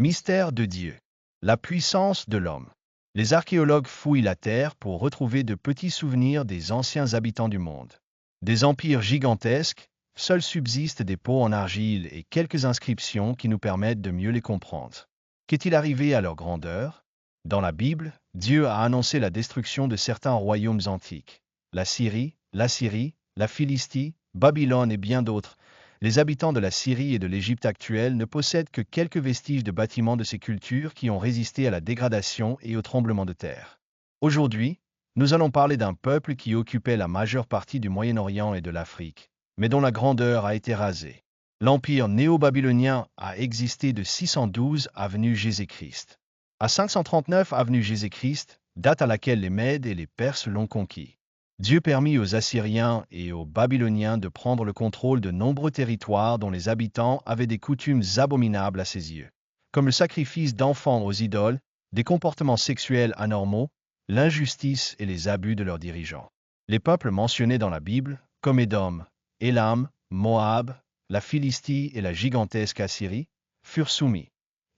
Mystère de Dieu. La puissance de l'homme. Les archéologues fouillent la Terre pour retrouver de petits souvenirs des anciens habitants du monde. Des empires gigantesques, seuls subsistent des pots en argile et quelques inscriptions qui nous permettent de mieux les comprendre. Qu'est-il arrivé à leur grandeur? Dans la Bible, Dieu a annoncé la destruction de certains royaumes antiques. La Syrie, l'Assyrie, la Philistie, Babylone et bien d'autres. Les habitants de la Syrie et de l'Égypte actuelle ne possèdent que quelques vestiges de bâtiments de ces cultures qui ont résisté à la dégradation et au tremblement de terre. Aujourd'hui, nous allons parler d'un peuple qui occupait la majeure partie du Moyen-Orient et de l'Afrique, mais dont la grandeur a été rasée. L'empire néo-babylonien a existé de 612 avenue Jésus-Christ à 539 avenue Jésus-Christ, date à laquelle les Mèdes et les Perses l'ont conquis. Dieu permit aux Assyriens et aux Babyloniens de prendre le contrôle de nombreux territoires dont les habitants avaient des coutumes abominables à ses yeux, comme le sacrifice d'enfants aux idoles, des comportements sexuels anormaux, l'injustice et les abus de leurs dirigeants. Les peuples mentionnés dans la Bible, comme Édom, Élam, Moab, la Philistie et la gigantesque Assyrie, furent soumis.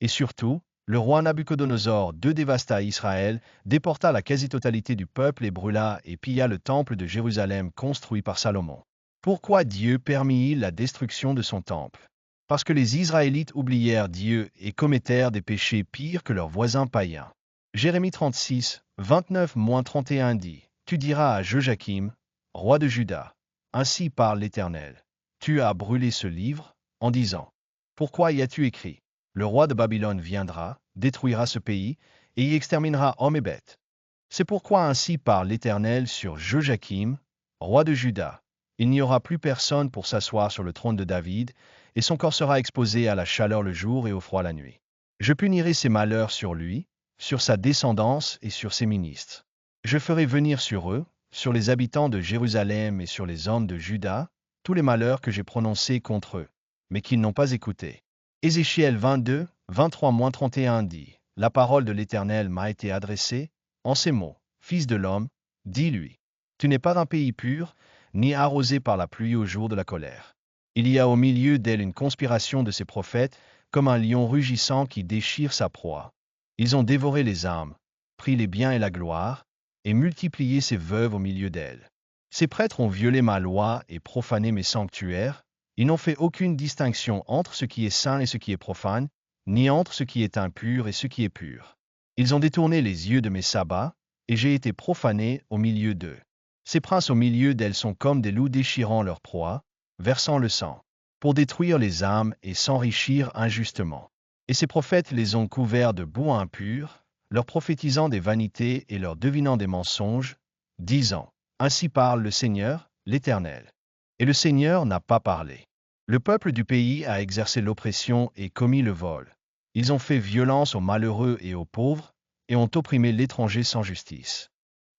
Et surtout, le roi Nabuchodonosor II dévasta Israël, déporta la quasi-totalité du peuple et brûla et pilla le temple de Jérusalem construit par Salomon. Pourquoi Dieu permit la destruction de son temple? Parce que les Israélites oublièrent Dieu et commettèrent des péchés pires que leurs voisins païens. Jérémie 36, 29-31 dit, « Tu diras à Joachim, roi de Juda, ainsi parle l'Éternel. Tu as brûlé ce livre, en disant, pourquoi y as-tu écrit? Le roi de Babylone viendra, détruira ce pays, et y exterminera hommes et bêtes. C'est pourquoi ainsi parle l'Éternel sur Joachim, roi de Juda. Il n'y aura plus personne pour s'asseoir sur le trône de David, et son corps sera exposé à la chaleur le jour et au froid la nuit. Je punirai ses malheurs sur lui, sur sa descendance et sur ses ministres. Je ferai venir sur eux, sur les habitants de Jérusalem et sur les hommes de Juda, tous les malheurs que j'ai prononcés contre eux, mais qu'ils n'ont pas écoutés. » Ézéchiel 22, 23-31 dit, « La parole de l'Éternel m'a été adressée, en ces mots, Fils de l'homme, dis-lui, tu n'es pas d'un pays pur, ni arrosé par la pluie au jour de la colère. Il y a au milieu d'elle une conspiration de ses prophètes, comme un lion rugissant qui déchire sa proie. Ils ont dévoré les âmes, pris les biens et la gloire, et multiplié ses veuves au milieu d'elle. Ces prêtres ont violé ma loi et profané mes sanctuaires. Ils n'ont fait aucune distinction entre ce qui est saint et ce qui est profane, ni entre ce qui est impur et ce qui est pur. Ils ont détourné les yeux de mes sabbats, et j'ai été profané au milieu d'eux. Ces princes au milieu d'elles sont comme des loups déchirant leur proie, versant le sang, pour détruire les âmes et s'enrichir injustement. Et ces prophètes les ont couverts de boue impure, leur prophétisant des vanités et leur devinant des mensonges, disant, « Ainsi parle le Seigneur, l'Éternel. » Et le Seigneur n'a pas parlé. Le peuple du pays a exercé l'oppression et commis le vol. Ils ont fait violence aux malheureux et aux pauvres, et ont opprimé l'étranger sans justice.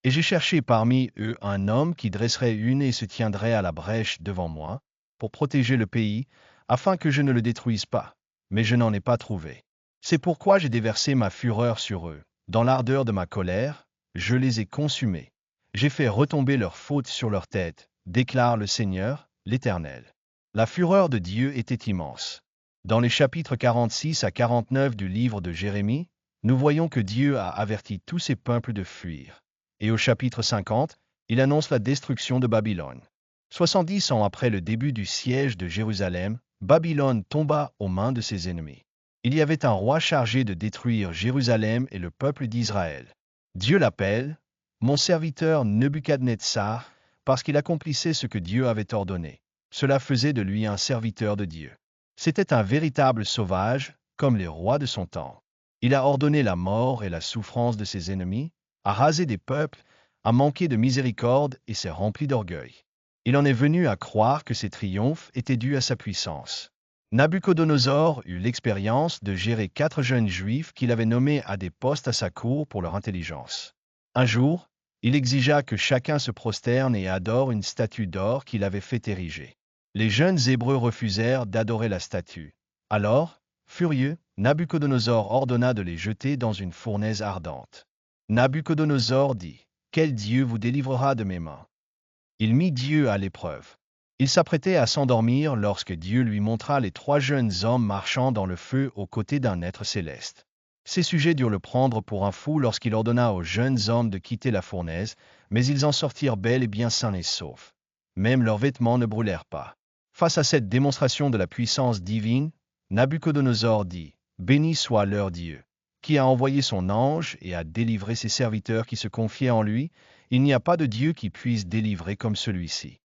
Et j'ai cherché parmi eux un homme qui dresserait une et se tiendrait à la brèche devant moi, pour protéger le pays, afin que je ne le détruise pas. Mais je n'en ai pas trouvé. C'est pourquoi j'ai déversé ma fureur sur eux. Dans l'ardeur de ma colère, je les ai consumés. J'ai fait retomber leurs fautes sur leur tête, déclare le Seigneur, l'Éternel. La fureur de Dieu était immense. Dans les chapitres 46 à 49 du livre de Jérémie, nous voyons que Dieu a averti tous ses peuples de fuir. Et au chapitre 50, il annonce la destruction de Babylone. 70 ans après le début du siège de Jérusalem, Babylone tomba aux mains de ses ennemis. Il y avait un roi chargé de détruire Jérusalem et le peuple d'Israël. Dieu l'appelle « Mon serviteur Nebuchadnezzar » parce qu'il accomplissait ce que Dieu avait ordonné. Cela faisait de lui un serviteur de Dieu. C'était un véritable sauvage, comme les rois de son temps. Il a ordonné la mort et la souffrance de ses ennemis, a rasé des peuples, a manqué de miséricorde et s'est rempli d'orgueil. Il en est venu à croire que ses triomphes étaient dus à sa puissance. Nabuchodonosor eut l'expérience de gérer 4 jeunes juifs qu'il avait nommés à des postes à sa cour pour leur intelligence. Un jour, il exigea que chacun se prosterne et adore une statue d'or qu'il avait fait ériger. Les jeunes Hébreux refusèrent d'adorer la statue. Alors, furieux, Nabuchodonosor ordonna de les jeter dans une fournaise ardente. Nabuchodonosor dit, « Quel Dieu vous délivrera de mes mains ?» Il mit Dieu à l'épreuve. Il s'apprêtait à s'endormir lorsque Dieu lui montra les 3 jeunes hommes marchant dans le feu aux côtés d'un être céleste. Ses sujets durent le prendre pour un fou lorsqu'il ordonna aux jeunes hommes de quitter la fournaise, mais ils en sortirent bel et bien sains et saufs. Même leurs vêtements ne brûlèrent pas. Face à cette démonstration de la puissance divine, Nabuchodonosor dit « Béni soit leur Dieu, qui a envoyé son ange et a délivré ses serviteurs qui se confiaient en lui. Il n'y a pas de Dieu qui puisse délivrer comme celui-ci. »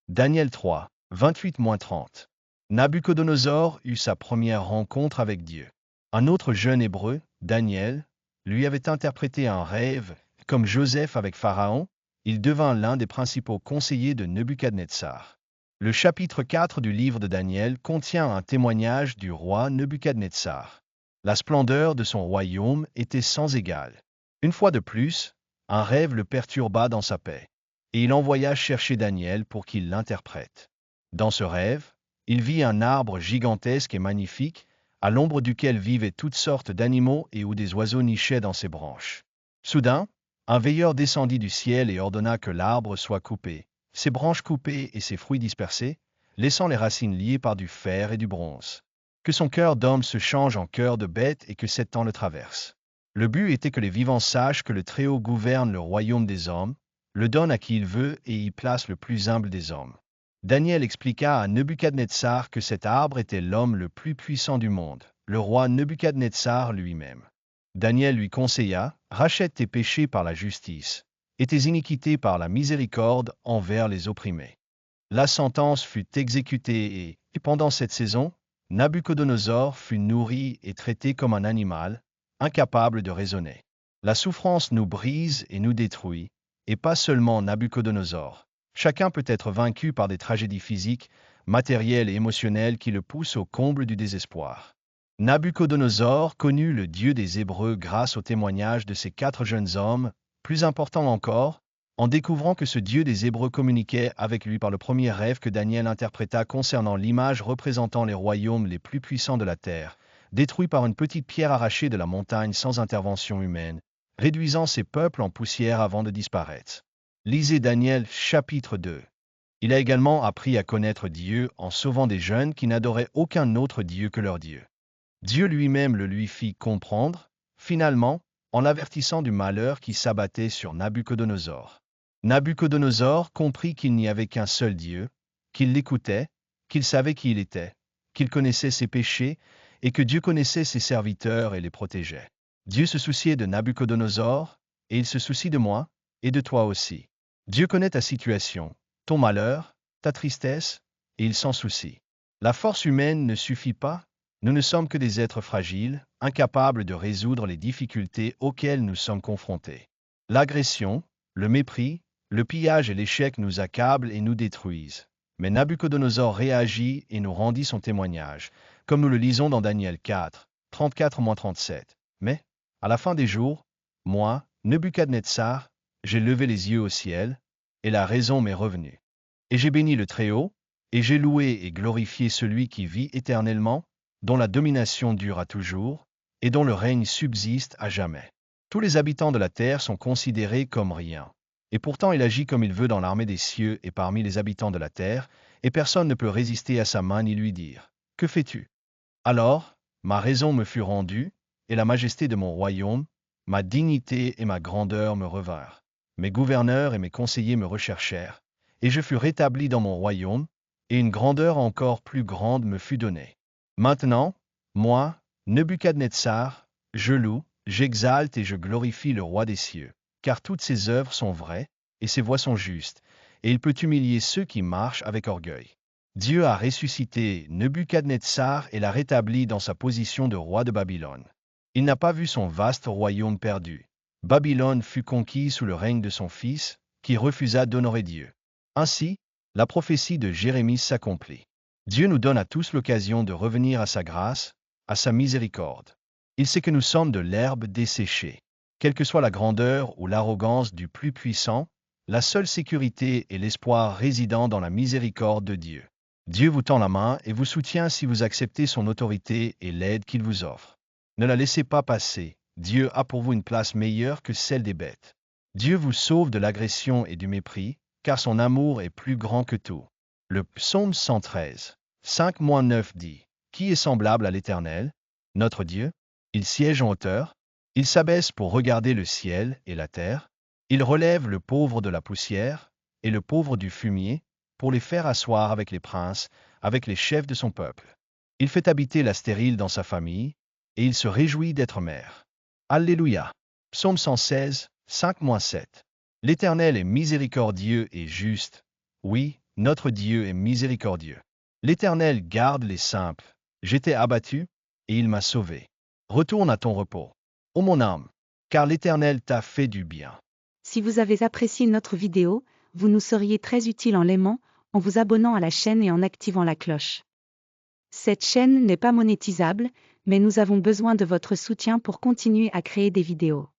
Daniel 3, 28-30. Nabuchodonosor eut sa première rencontre avec Dieu. Un autre jeune hébreu, Daniel, lui avait interprété un rêve. Comme Joseph avec Pharaon, il devint l'un des principaux conseillers de Nebuchadnezzar. Le chapitre 4 du livre de Daniel contient un témoignage du roi Nebuchadnezzar. La splendeur de son royaume était sans égale. Une fois de plus, un rêve le perturba dans sa paix, et il envoya chercher Daniel pour qu'il l'interprète. Dans ce rêve, il vit un arbre gigantesque et magnifique, à l'ombre duquel vivaient toutes sortes d'animaux et où des oiseaux nichaient dans ses branches. Soudain, un veilleur descendit du ciel et ordonna que l'arbre soit coupé, ses branches coupées et ses fruits dispersés, laissant les racines liées par du fer et du bronze. Que son cœur d'homme se change en cœur de bête et que 7 ans le traversent. Le but était que les vivants sachent que le Très-Haut gouverne le royaume des hommes, le donne à qui il veut et y place le plus humble des hommes. Daniel expliqua à Nebuchadnezzar que cet arbre était l'homme le plus puissant du monde, le roi Nebuchadnezzar lui-même. Daniel lui conseilla « Rachète tes péchés par la justice, et tes iniquités par la miséricorde envers les opprimés. » La sentence fut exécutée et pendant cette saison, Nabuchodonosor fut nourri et traité comme un animal, incapable de raisonner. La souffrance nous brise et nous détruit, et pas seulement Nabuchodonosor. Chacun peut être vaincu par des tragédies physiques, matérielles et émotionnelles qui le poussent au comble du désespoir. Nabuchodonosor connut le Dieu des Hébreux grâce au témoignage de ces 4 jeunes hommes, plus important encore, en découvrant que ce Dieu des Hébreux communiquait avec lui par le premier rêve que Daniel interpréta concernant l'image représentant les royaumes les plus puissants de la terre, détruits par une petite pierre arrachée de la montagne sans intervention humaine, réduisant ces peuples en poussière avant de disparaître. Lisez Daniel chapitre 2. Il a également appris à connaître Dieu en sauvant des jeunes qui n'adoraient aucun autre Dieu que leur Dieu. Dieu lui-même le lui fit comprendre, finalement, en l'avertissant du malheur qui s'abattait sur Nabuchodonosor. Nabuchodonosor comprit qu'il n'y avait qu'un seul Dieu, qu'il l'écoutait, qu'il savait qui il était, qu'il connaissait ses péchés et que Dieu connaissait ses serviteurs et les protégeait. Dieu se souciait de Nabuchodonosor, et il se soucie de moi et de toi aussi. Dieu connaît ta situation, ton malheur, ta tristesse, et il s'en soucie. La force humaine ne suffit pas, nous ne sommes que des êtres fragiles, incapables de résoudre les difficultés auxquelles nous sommes confrontés. L'agression, le mépris, le pillage et l'échec nous accablent et nous détruisent. Mais Nabuchodonosor réagit et nous rendit son témoignage, comme nous le lisons dans Daniel 4, 34-37. Mais, à la fin des jours, moi, Nebuchadnezzar, j'ai levé les yeux au ciel, et la raison m'est revenue. Et j'ai béni le Très-Haut, et j'ai loué et glorifié celui qui vit éternellement, dont la domination dure à toujours, et dont le règne subsiste à jamais. Tous les habitants de la terre sont considérés comme rien. Et pourtant il agit comme il veut dans l'armée des cieux et parmi les habitants de la terre, et personne ne peut résister à sa main ni lui dire « Que fais-tu » Alors, ma raison me fut rendue, et la majesté de mon royaume, ma dignité et ma grandeur me revinrent. Mes gouverneurs et mes conseillers me recherchèrent, et je fus rétabli dans mon royaume, et une grandeur encore plus grande me fut donnée. Maintenant, moi, Nebuchadnezzar, je loue, j'exalte et je glorifie le roi des cieux, car toutes ses œuvres sont vraies, et ses voies sont justes, et il peut humilier ceux qui marchent avec orgueil. Dieu a ressuscité Nebuchadnezzar et l'a rétabli dans sa position de roi de Babylone. Il n'a pas vu son vaste royaume perdu. Babylone fut conquise sous le règne de son fils, qui refusa d'honorer Dieu. Ainsi, la prophétie de Jérémie s'accomplit. Dieu nous donne à tous l'occasion de revenir à sa grâce, à sa miséricorde. Il sait que nous sommes de l'herbe desséchée. Quelle que soit la grandeur ou l'arrogance du plus puissant, la seule sécurité et l'espoir résident dans la miséricorde de Dieu. Dieu vous tend la main et vous soutient si vous acceptez son autorité et l'aide qu'il vous offre. Ne la laissez pas passer, Dieu a pour vous une place meilleure que celle des bêtes. Dieu vous sauve de l'agression et du mépris, car son amour est plus grand que tout. Le psaume 113, 5-9 dit, Qui est semblable à l'Éternel, notre Dieu? Il siège en hauteur, il s'abaisse pour regarder le ciel et la terre, il relève le pauvre de la poussière et le pauvre du fumier, pour les faire asseoir avec les princes, avec les chefs de son peuple. Il fait habiter la stérile dans sa famille, et il se réjouit d'être maire. Alléluia. Psaume 116, 5-7. L'Éternel est miséricordieux et juste. Oui, notre Dieu est miséricordieux. L'Éternel garde les simples. J'étais abattu, et il m'a sauvé. Retourne à ton repos, ô mon âme, car l'Éternel t'a fait du bien. Si vous avez apprécié notre vidéo, vous nous seriez très utile en l'aimant, en vous abonnant à la chaîne et en activant la cloche. Cette chaîne n'est pas monétisable, mais nous avons besoin de votre soutien pour continuer à créer des vidéos.